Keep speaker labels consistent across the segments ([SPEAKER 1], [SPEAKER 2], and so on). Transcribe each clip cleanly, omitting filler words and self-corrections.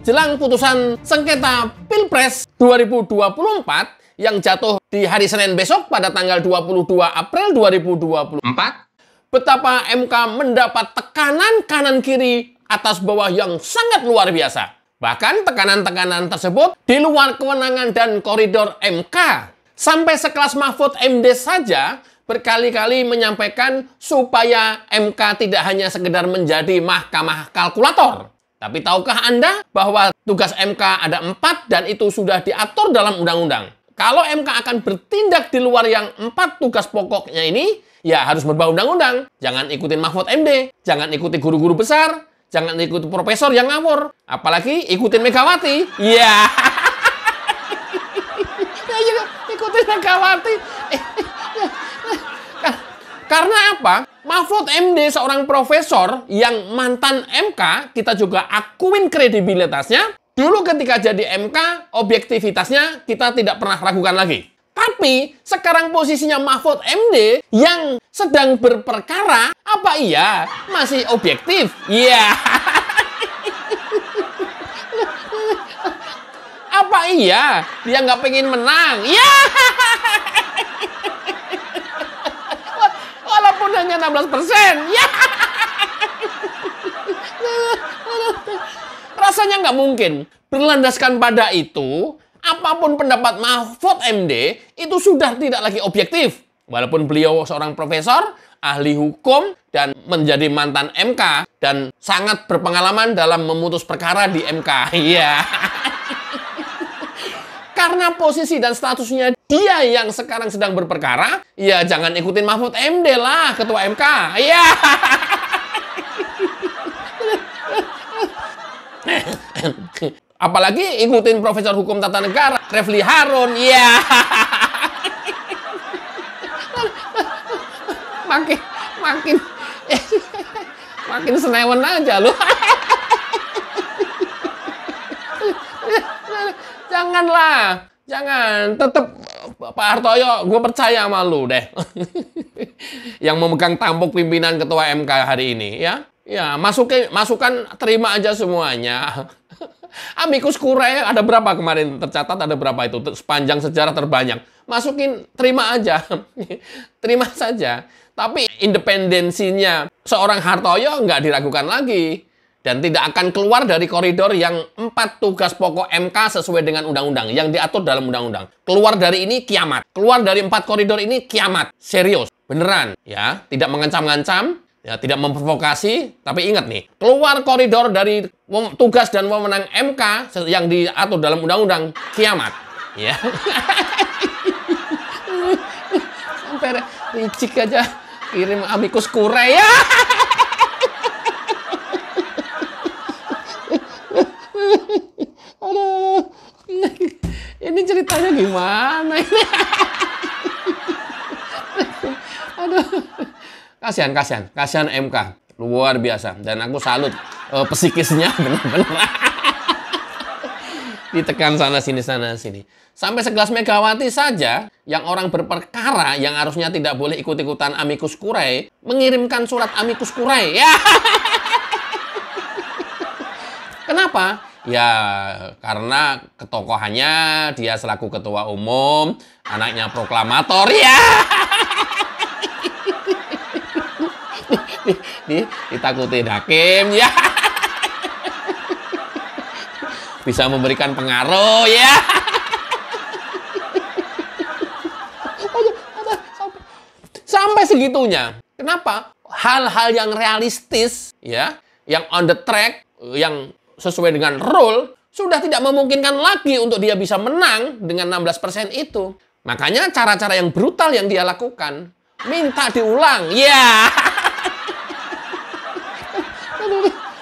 [SPEAKER 1] jelang putusan sengketa Pilpres 2024 yang jatuh di hari Senin besok pada tanggal 22 April 2024, betapa MK mendapat tekanan kanan kiri atas bawah yang sangat luar biasa. Bahkan tekanan-tekanan tersebut di luar kewenangan dan koridor MK. Sampai sekelas Mahfud MD saja berkali-kali menyampaikan supaya MK tidak hanya sekedar menjadi mahkamah kalkulator. Tapi tahukah Anda bahwa tugas MK ada 4 dan itu sudah diatur dalam undang-undang. Kalau MK akan bertindak di luar yang 4 tugas pokoknya ini, ya harus berbau undang-undang. Jangan ikutin Mahfud MD, jangan ikuti guru-guru besar, jangan ikuti profesor yang ngawur, apalagi ikutin Megawati. Iya. Ikutin Megawati. Karena apa? Mahfud MD seorang profesor yang mantan MK, kita juga akuin kredibilitasnya. Dulu ketika jadi MK, objektivitasnya kita tidak pernah ragukan lagi. Tapi sekarang posisinya Mahfud MD yang sedang berperkara, apa iya masih objektif? Iya. Apa iya dia nggak pengen menang? Iya. Walaupun hanya 16%. Ya. Rasanya nggak mungkin. Berlandaskan pada itu, apapun pendapat Mahfud MD, itu sudah tidak lagi objektif. Walaupun beliau seorang profesor, ahli hukum, dan menjadi mantan MK, dan sangat berpengalaman dalam memutus perkara di MK. Iya. Karena posisi dan statusnya dia yang sekarang sedang berperkara, ya jangan ikutin Mahfud MD lah, ketua MK. Iya. Apalagi ikutin Profesor Hukum Tata Negara, Refli Harun. Iya. Makin senewen aja lu. Janganlah, jangan. Tetap Pak Hartoyo, gue percaya sama lu deh. Yang memegang tampuk pimpinan ketua MK hari ini, ya. Ya, masukan terima aja semuanya. Amicus Curiae ada berapa kemarin tercatat, ada berapa itu sepanjang sejarah terbanyak. Masukin, terima aja. Terima saja. Tapi independensinya seorang Hartoyo nggak diragukan lagi. Dan tidak akan keluar dari koridor yang 4 tugas pokok MK sesuai dengan undang-undang. Yang diatur dalam undang-undang. Keluar dari ini kiamat. Keluar dari 4 koridor ini kiamat. Serius. Beneran. Ya, tidak mengancam-ngancam. Ya, tidak memprovokasi. Tapi ingat nih. Keluar koridor dari tugas dan wewenang MK yang diatur dalam undang-undang. Kiamat. Ya. Sampai licik aja. Kirim Amicus Curiae ya. Aduh, ini ceritanya gimana ini? Aduh, kasihan MK, luar biasa. Dan aku salut psikisnya benar-benar ditekan sana sini. Sampai sekelas Megawati saja, yang orang berperkara yang harusnya tidak boleh ikut-ikutan Amicus Curiae, mengirimkan surat Amicus Curiae. Ya. Kenapa? Ya, karena ketokohannya dia selaku ketua umum, anaknya proklamator, ya. Ditakutin hakim, ya. Bisa memberikan pengaruh, ya. Sampai segitunya. Kenapa? Hal-hal yang realistis, ya, yang on the track, yang sesuai dengan rule, sudah tidak memungkinkan lagi untuk dia bisa menang dengan 16% itu. Makanya cara-cara yang brutal yang dia lakukan, minta diulang. Ya.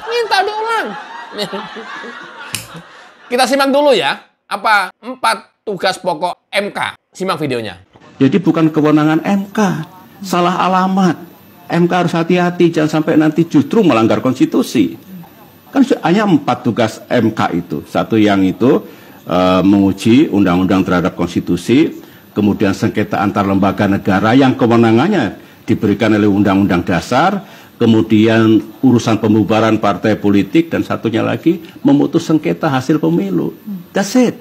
[SPEAKER 1] Minta diulang. Kita simak dulu ya, apa 4 tugas pokok MK. Simak videonya.
[SPEAKER 2] Jadi bukan kewenangan MK, salah alamat. MK harus hati-hati, jangan sampai nanti justru melanggar konstitusi. Kan hanya 4 tugas MK itu. Satu yang itu menguji undang-undang terhadap konstitusi, kemudian sengketa antar lembaga negara yang kewenangannya diberikan oleh undang-undang dasar, kemudian urusan pembubaran partai politik, dan satunya lagi memutus sengketa hasil pemilu. That's it.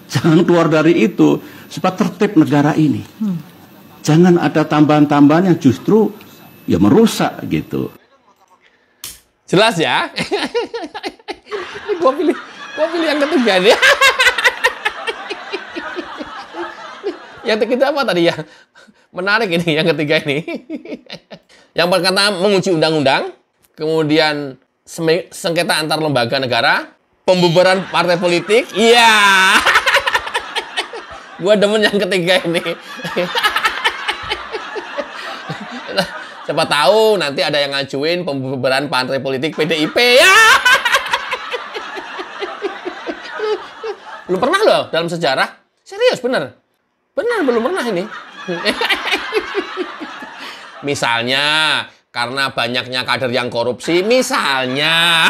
[SPEAKER 2] Jangan keluar dari itu supaya tertib negara ini. Jangan ada tambahan-tambahan yang justru ya merusak gitu.
[SPEAKER 1] Jelas ya? Ini gua pilih yang ketiga nih. Yang ketiga apa tadi ya? Menarik ini yang ketiga ini. Yang pertama menguji undang-undang, kemudian sengketa antar lembaga negara, pembubaran partai politik. Iya. Gua demen yang ketiga ini. Siapa tahu nanti ada yang ngajuin pembubaran partai politik PDIP ya. Belum pernah loh dalam sejarah. Serius bener. Benar belum pernah ini. Misalnya karena banyaknya kader yang korupsi, misalnya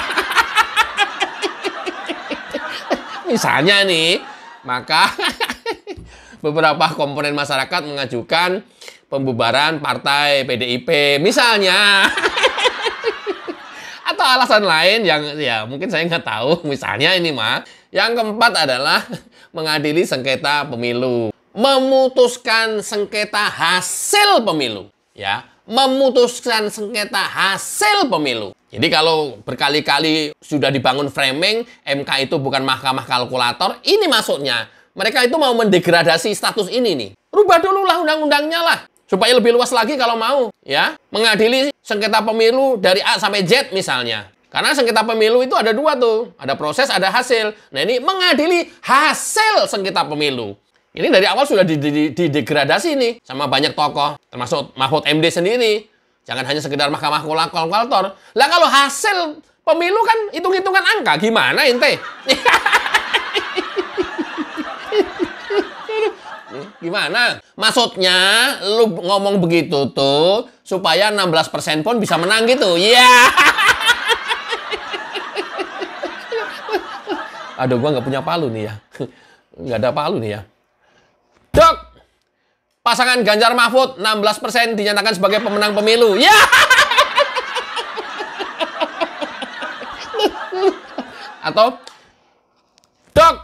[SPEAKER 1] nih, maka beberapa komponen masyarakat mengajukan pembubaran partai PDIP, misalnya. Atau alasan lain yang ya mungkin saya nggak tahu, misalnya ini mah. Yang keempat adalah mengadili sengketa pemilu. Memutuskan sengketa hasil pemilu. Ya, memutuskan sengketa hasil pemilu. Jadi kalau berkali-kali sudah dibangun framing, MK itu bukan mahkamah kalkulator, ini maksudnya. Mereka itu mau mendegradasi status ini nih. Rubah dulu lah undang-undangnya lah. Supaya lebih luas lagi kalau mau. Ya, mengadili sengketa pemilu dari A sampai Z misalnya. Karena sengketa pemilu itu ada dua tuh. Ada proses, ada hasil. Nah ini mengadili hasil sengketa pemilu. Ini dari awal sudah didegradasi nih sama banyak tokoh. Termasuk Mahfud MD sendiri. Jangan hanya sekedar mahkamah kalkulator. Lah kalau hasil pemilu kan hitung-hitungan angka. Gimana ente? Gimana? Maksudnya lu ngomong begitu tuh supaya 16% pun bisa menang gitu. Iya. Yeah. Aduh, gua nggak punya palu nih ya. Nggak ada palu nih ya. Dok, pasangan Ganjar Mahfud 16% dinyatakan sebagai pemenang pemilu. Ya. Yeah. Atau, Dok,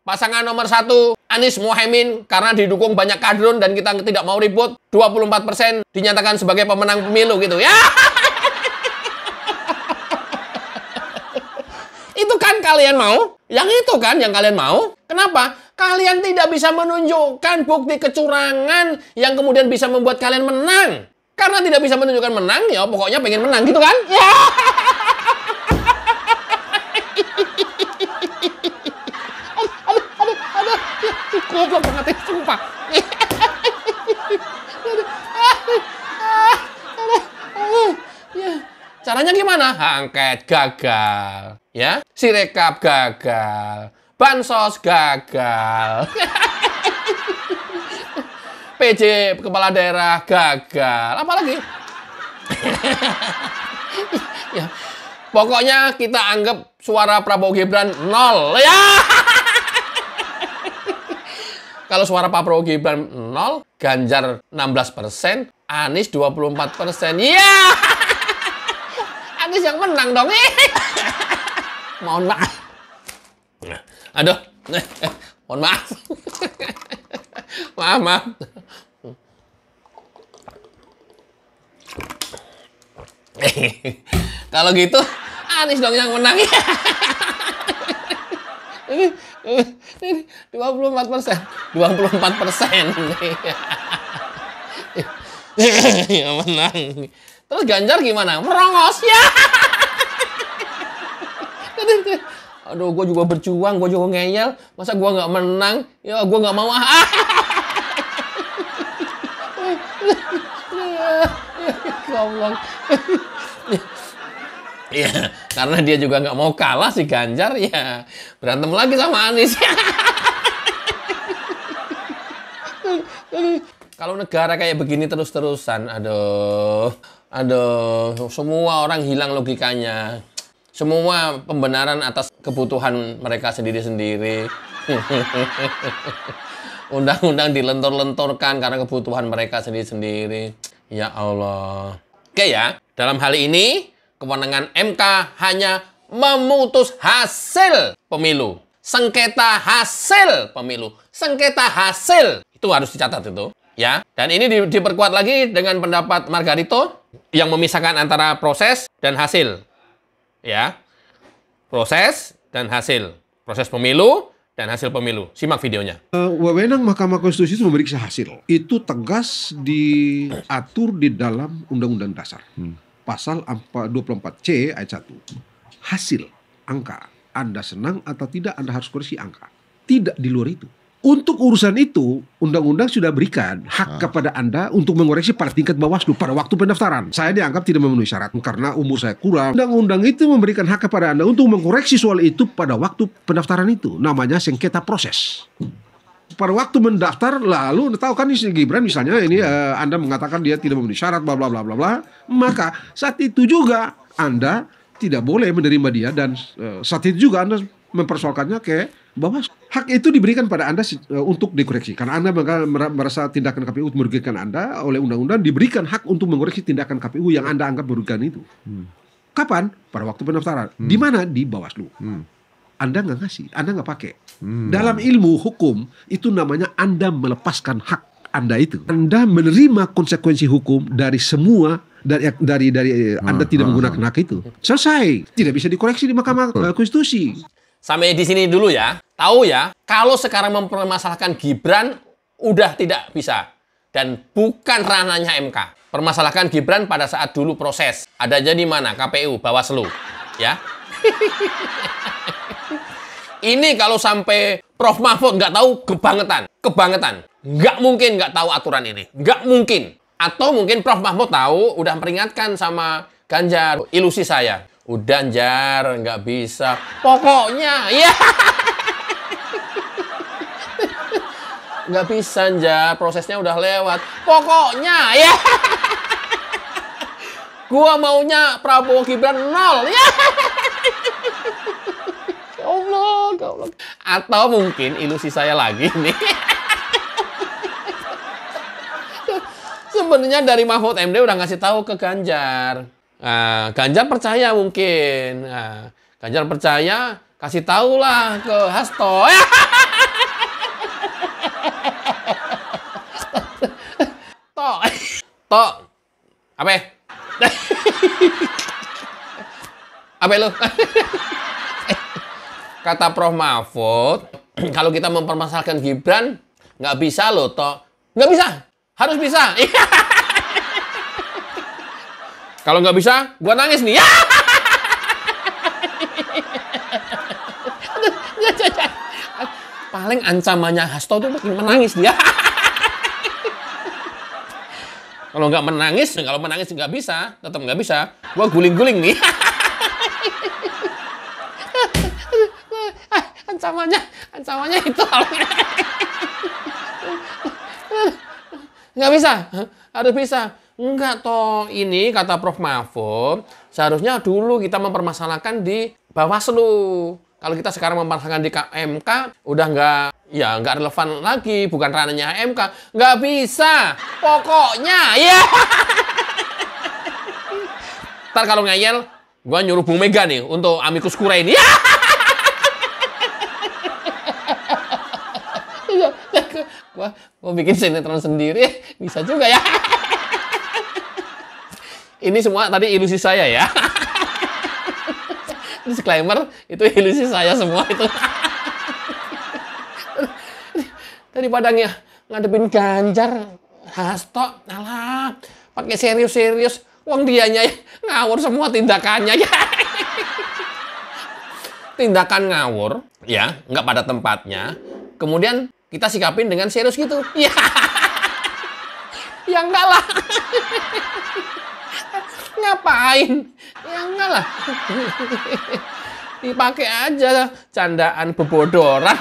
[SPEAKER 1] pasangan nomor 1 Anies Mohaimin karena didukung banyak kadrun dan kita tidak mau ribut, 24% dinyatakan sebagai pemenang pemilu gitu ya. Itu kan kalian mau? Yang itu kan yang kalian mau? Kenapa? Kalian tidak bisa menunjukkan bukti kecurangan yang kemudian bisa membuat kalian menang. Karena tidak bisa menunjukkan menang, ya pokoknya pengen menang gitu kan? Ya. Goblok banget, sumpah. Caranya gimana? Angket gagal, ya. Sirekap gagal, bansos gagal, PJ kepala daerah gagal, apalagi? Ya, pokoknya kita anggap suara Prabowo Gibran 0, ya. Kalau suara Pak Prabowo Gibran 0, Ganjar 16%, Anies 24%. Iya! Anies yang menang dong. Mohon maaf. Aduh. Mohon maaf. Maaf. Kalau gitu, Anies dong yang menang. Ini 24%. 24%. Ya menang. Terus Ganjar gimana? Merongos ya. Aduh, gue juga berjuang, gue juga ngeyel. Masa gue nggak menang? Ya, gue nggak mau. Goblok. Ya, karena dia juga nggak mau kalah si Ganjar, ya berantem lagi sama Anies. Kalau negara kayak begini terus-terusan, aduh, semua orang hilang logikanya. Semua pembenaran atas kebutuhan mereka sendiri-sendiri. Undang-undang dilentur-lenturkan karena kebutuhan mereka sendiri-sendiri. Ya Allah. Oke ya, Dalam hal ini, kewenangan MK hanya memutus hasil pemilu. Sengketa hasil pemilu. Sengketa hasil. Itu harus dicatat itu. Ya. Dan ini diperkuat lagi dengan pendapat Margarito yang memisahkan antara proses dan hasil. Ya. Proses dan hasil. Proses pemilu dan hasil pemilu. Simak videonya.
[SPEAKER 3] Wewenang Mahkamah Konstitusi itu memeriksa hasil. Itu tegas diatur di dalam Undang-Undang Dasar. Pasal 24C ayat 1. Hasil, angka. Anda senang atau tidak, Anda harus koreksi angka. Tidak di luar itu. Untuk urusan itu, undang-undang sudah berikan hak kepada Anda untuk mengoreksi pada tingkat Bawaslu pada waktu pendaftaran. Saya dianggap tidak memenuhi syarat karena umur saya kurang. Undang-undang itu memberikan hak kepada Anda untuk mengkoreksi soal itu pada waktu pendaftaran itu. Namanya sengketa proses. Pada waktu mendaftar, lalu tahu kan ini Gibran misalnya ini Anda mengatakan dia tidak memenuhi syarat bla bla bla bla bla, maka saat itu juga Anda tidak boleh menerima dia dan saat itu juga Anda mempersoalkannya ke Bawaslu. Hak itu diberikan pada Anda untuk dikoreksi. Karena Anda merasa tindakan KPU merugikan Anda, oleh undang-undang diberikan hak untuk mengoreksi tindakan KPU yang Anda anggap merugikan itu. Kapan? Pada waktu pendaftaran. Di mana? Di Bawaslu. Anda nggak ngasih, Anda nggak pakai. Dalam ilmu hukum, itu namanya Anda melepaskan hak Anda itu. Anda menerima konsekuensi hukum dari semua dari Anda tidak menggunakan hak itu. Selesai. Tidak bisa dikoreksi di Mahkamah Konstitusi.
[SPEAKER 1] Sampai di sini dulu ya. Tahu ya, kalau sekarang mempermasalahkan Gibran udah tidak bisa. Dan bukan ranahnya MK. Permasalahkan Gibran pada saat dulu proses. Adanya di mana? KPU, Bawaslu. Ya. Ini kalau sampai Prof. Mahfud nggak tahu, kebangetan. Kebangetan. Nggak mungkin nggak tahu aturan ini. Nggak mungkin. Atau mungkin Prof. Mahfud tahu, udah peringatkan sama Ganjar. Ilusi saya. Udah, Jar, nggak bisa. Pokoknya, ya. Nggak bisa, Jar. Prosesnya udah lewat. Pokoknya, ya. Gua maunya Prabowo Gibran 0. Ya. Ya Allah, ya Allah. Atau mungkin ilusi saya lagi nih. Sebenarnya dari Mahfud MD udah ngasih tahu ke Ganjar. Nah, Ganjar percaya mungkin. Nah, Ganjar percaya, kasih tahu lah ke Hasto. Tok, apa? Apa lu? Kata Prof. Mahfud, kalau kita mempermasalahkan Gibran, nggak bisa loh, Tok. Nggak bisa, harus bisa. Kalau nggak bisa, gua nangis nih. Paling ancamannya Hasto tuh makin menangis dia. Kalau nggak menangis, kalau menangis nggak bisa, tetap nggak bisa. Gua guling-guling nih. Ancamannya itu. Nggak bisa, harus bisa. Enggak toh, ini kata Prof. Mahfud, seharusnya dulu kita mempermasalahkan di Bawaslu. Kalau kita sekarang mempermasalahkan di MK, udah nggak relevan lagi, bukan ranahnya MK. Nggak bisa, pokoknya, ya. Ntar kalau ngeyel, gua nyuruh Bu Mega nih untuk amicus curiae ini. Gua bikin sinetron sendiri, bisa juga ya. Ini semua tadi ilusi saya ya. Disclaimer, itu ilusi saya semua itu. Daripada ngadepin Ganjar, Hasto, alah, pakai serius-serius. Wong dianya ngawur semua tindakannya ya. Tindakan ngawur, ya, nggak pada tempatnya. Kemudian kita sikapin dengan serius gitu. Ya, ya enggak lah. Ngapain? Ya enggak lah. Dipakai aja candaan bebodoran.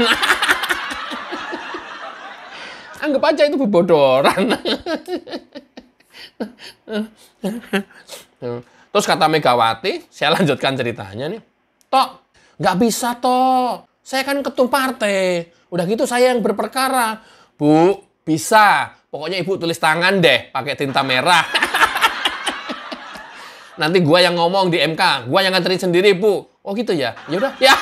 [SPEAKER 1] Anggap aja itu bebodoran. Terus kata Megawati, saya lanjutkan ceritanya nih. Tok, nggak bisa Tok. Saya kan ketum partai. Udah gitu saya yang berperkara. Bu, bisa. Pokoknya Ibu tulis tangan deh pakai tinta merah. Nanti gua yang ngomong di MK, gua yang nganterin sendiri, Bu. Oh gitu ya? Ya udah. Ya.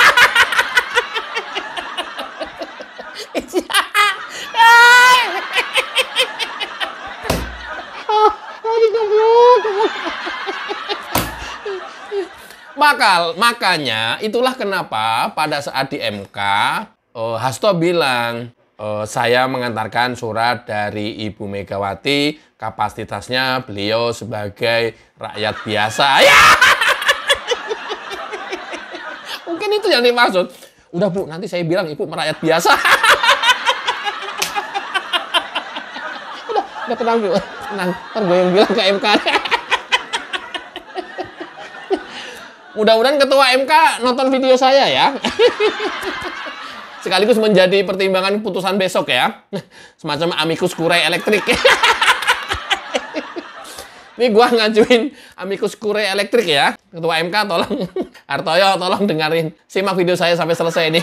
[SPEAKER 1] Makanya itulah kenapa pada saat di MK Hasto bilang saya mengantarkan surat dari Ibu Megawati, kapasitasnya beliau sebagai rakyat biasa. Ya! Mungkin itu yang dimaksud. Udah Bu, nanti saya bilang Ibu merakyat biasa. udah tenang Bu, tenang. Ntar gue yang bilang ke MK. Mudah-mudahan ketua MK nonton video saya ya. Sekaligus menjadi pertimbangan putusan besok ya. Semacam amicus curiae elektrik. Ini gua ngajuin amicus curiae elektrik ya. Ketua MK tolong, Hartoyo tolong dengerin. Simak video saya sampai selesai ini.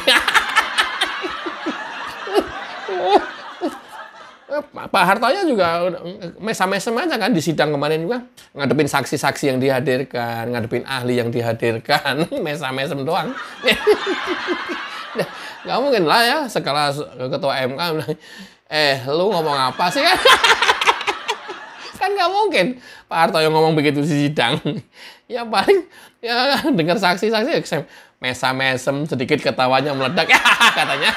[SPEAKER 1] Pak Hartoyo juga mesem-mesem aja kan di sidang kemarin juga. Ngadepin saksi-saksi yang dihadirkan, ngadepin ahli yang dihadirkan. Mesem-mesem doang. Nggak mungkin lah ya, sekelas ketua MK bilang, lu ngomong apa sih kan? Kan nggak mungkin Pak Hartoyo ngomong begitu di sidang. Ya paling ya dengar saksi-saksi mesem-mesem sedikit ketawanya meledak ya katanya.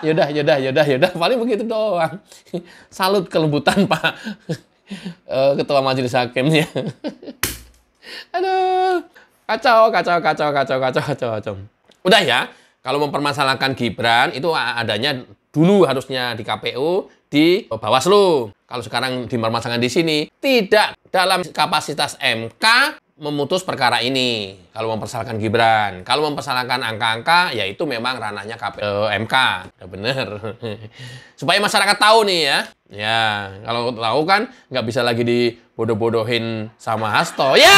[SPEAKER 1] Yaudah, paling begitu doang. Salut kelembutan Pak Ketua Majelis Hakimnya. Aduh, kacau. Udah ya, kalau mempermasalahkan Gibran itu adanya dulu harusnya di KPU, di Bawaslu. Kalau sekarang dipermasalahkan di sini, tidak dalam kapasitas MK memutus perkara ini. Kalau mempersalahkan Gibran, kalau mempersalahkan angka-angka, ya itu memang ranahnya MK. Udah bener. Supaya masyarakat tahu nih ya. Ya, kalau tahu kan nggak bisa lagi dibodoh-bodohin sama Hasto. Ya.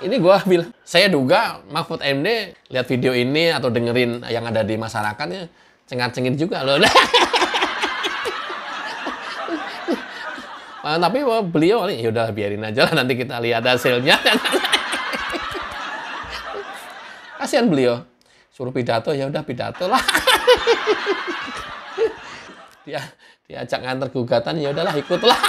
[SPEAKER 1] Ini gua bilang, saya duga Mahfud MD lihat video ini atau dengerin yang ada di masyarakatnya cengar-cengir juga loh. Tapi beliau ya udah biarin aja lah, nanti kita lihat hasilnya. Kasihan beliau, suruh pidato ya udah pidato lah. Diajak nganter gugatan ya udahlah ikutlah.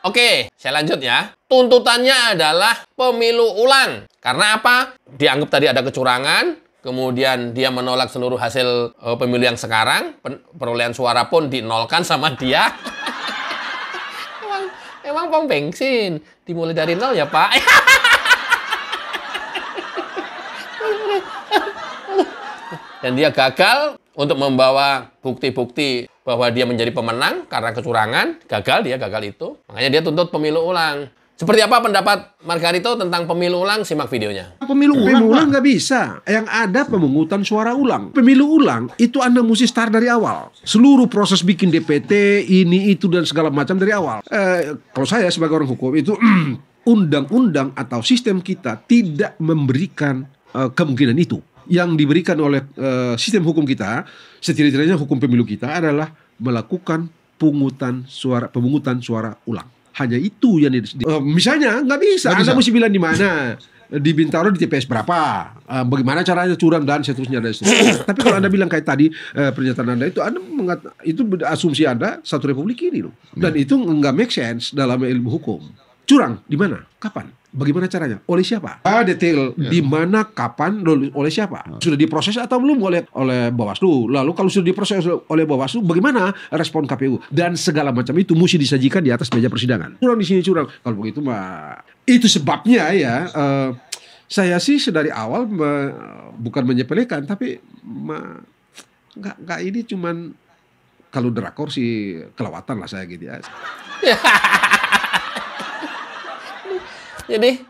[SPEAKER 1] Oke, saya lanjut ya. Tuntutannya adalah pemilu ulang. Karena apa? Dianggap tadi ada kecurangan. Kemudian dia menolak seluruh hasil pemilu yang sekarang. Perolehan suara pun dinolkan sama dia. Emang pom bensin dimulai dari nol ya Pak? Dan dia gagal untuk membawa bukti-bukti bahwa dia menjadi pemenang karena kecurangan. Gagal itu. Makanya dia tuntut pemilu ulang. Seperti apa pendapat Margarito tentang pemilu ulang? Simak videonya.
[SPEAKER 3] Pemilu ulang nggak bisa. Yang ada pemungutan suara ulang. Pemilu ulang itu Anda mesti start dari awal. Seluruh proses bikin DPT, ini, itu, dan segala macam dari awal. Kalau saya sebagai orang hukum itu undang-undang atau sistem kita tidak memberikan kemungkinan itu. Yang diberikan oleh sistem hukum kita, setidak-tidaknya hukum pemilu kita adalah melakukan pemungutan suara ulang. Hanya itu yang misalnya nggak bisa. Anda mesti bilang di mana, di Bintaro di TPS berapa, bagaimana caranya curang dan seterusnya. Tapi kalau Anda bilang kayak tadi pernyataan Anda itu, itu asumsi Anda satu republik ini loh. Dan itu nggak make sense dalam ilmu hukum. Curang di mana, kapan? Bagaimana caranya? Oleh siapa? Detail di mana, kapan, oleh siapa? Sudah diproses atau belum oleh Bawaslu? Lalu kalau sudah diproses oleh Bawaslu, bagaimana respon KPU? Dan segala macam itu mesti disajikan di atas meja persidangan. Curang di sini curang. Kalau begitu mah itu sebabnya ya. Saya sih dari awal bukan menyepelekan, tapi nggak ini cuman kalau drakor sih kelewatan lah saya gitu ya.
[SPEAKER 1] Jadi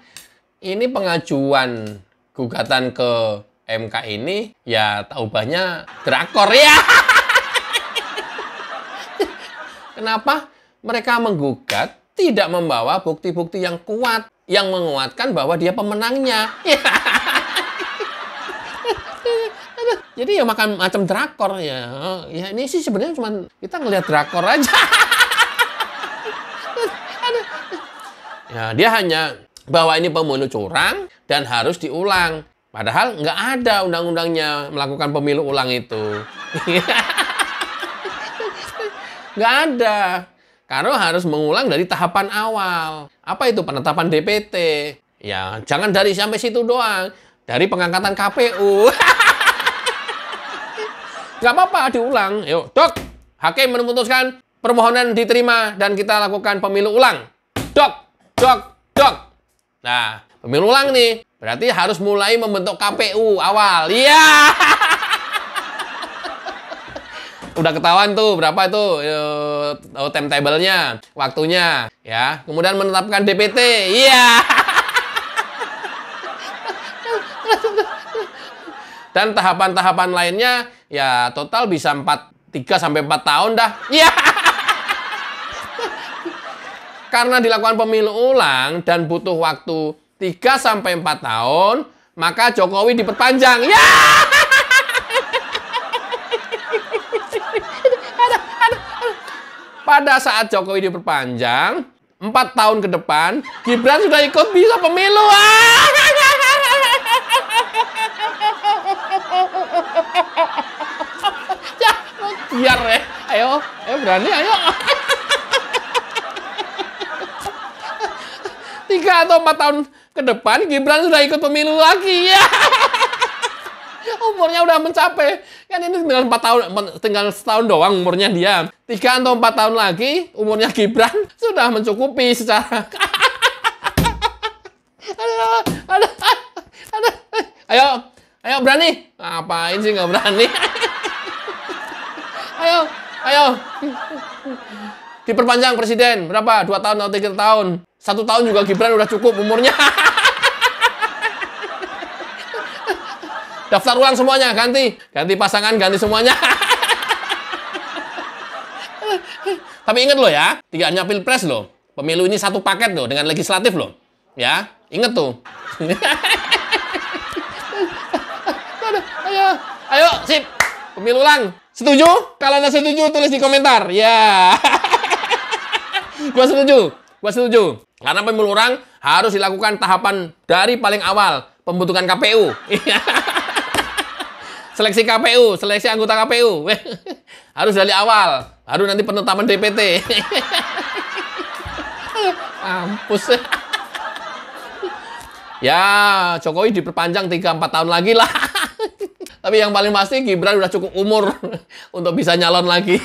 [SPEAKER 1] ini pengajuan gugatan ke MK ini ya taubahnya drakor ya. Kenapa mereka menggugat tidak membawa bukti-bukti yang kuat yang menguatkan bahwa dia pemenangnya. Jadi ya makan macam drakor ya. Ya ini sih sebenarnya cuma kita ngelihat drakor aja. Ya, dia hanya bahwa ini pemilu curang dan harus diulang. Padahal nggak ada undang-undangnya melakukan pemilu ulang itu. Nggak ada. Karena harus mengulang dari tahapan awal. Apa itu penetapan DPT? Ya, jangan dari sampai situ doang. Dari pengangkatan KPU. Nggak apa-apa, diulang. Yuk, Dok, hakim memutuskan permohonan diterima dan kita lakukan pemilu ulang. Dok. Nah, pemilu ulang nih. Berarti harus mulai membentuk KPU awal. Iya. Udah ketahuan tuh berapa itu timetable-nya, waktunya, ya. Kemudian menetapkan DPT. Iya. Dan tahapan-tahapan lainnya ya total bisa 3 sampai 4 tahun dah. Iya. Karena dilakukan pemilu ulang dan butuh waktu 3 sampai 4 tahun, maka Jokowi diperpanjang. Ya. Pada saat Jokowi diperpanjang, 4 tahun ke depan, Gibran sudah ikut bisa pemilu. Ya, biar ya. Ayo berani, ayo. 3 atau 4 tahun ke depan, Gibran sudah ikut pemilu lagi. Ya. Umurnya udah mencapai. Kan ini tinggal 4 tahun, tinggal setahun doang umurnya dia. 3 atau 4 tahun lagi, umurnya Gibran sudah mencukupi secara... Ayo berani. Ngapain sih nggak berani? Ayo. Diperpanjang presiden. Berapa? 2 tahun atau 3 tahun? 1 tahun juga Gibran udah cukup umurnya. Daftar ulang semuanya, ganti pasangan, ganti semuanya. Tapi ingat loh ya, tidak hanya pilpres loh. Pemilu ini satu paket loh dengan legislatif loh. Ya, ingat tuh. Ayo, sip. Pemilu ulang. Setuju? Kalau Anda setuju, tulis di komentar. Ya. Gua setuju. Karena pemilu ulang harus dilakukan tahapan dari paling awal, pembentukan KPU. Seleksi KPU, seleksi anggota KPU. Harus dari awal. Baru nanti penetapan DPT. Mampus. Ya, Jokowi diperpanjang 3-4 tahun lagi lah. Tapi yang paling pasti Gibran udah cukup umur untuk bisa nyalon lagi.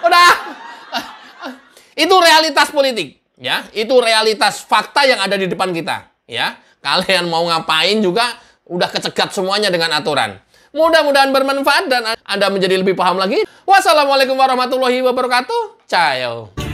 [SPEAKER 1] Udah. Itu realitas politik, ya. Itu realitas fakta yang ada di depan kita, ya. Kalian mau ngapain juga udah kecegat semuanya dengan aturan. Mudah-mudahan bermanfaat dan Anda menjadi lebih paham lagi. Wassalamualaikum warahmatullahi wabarakatuh. Ciao.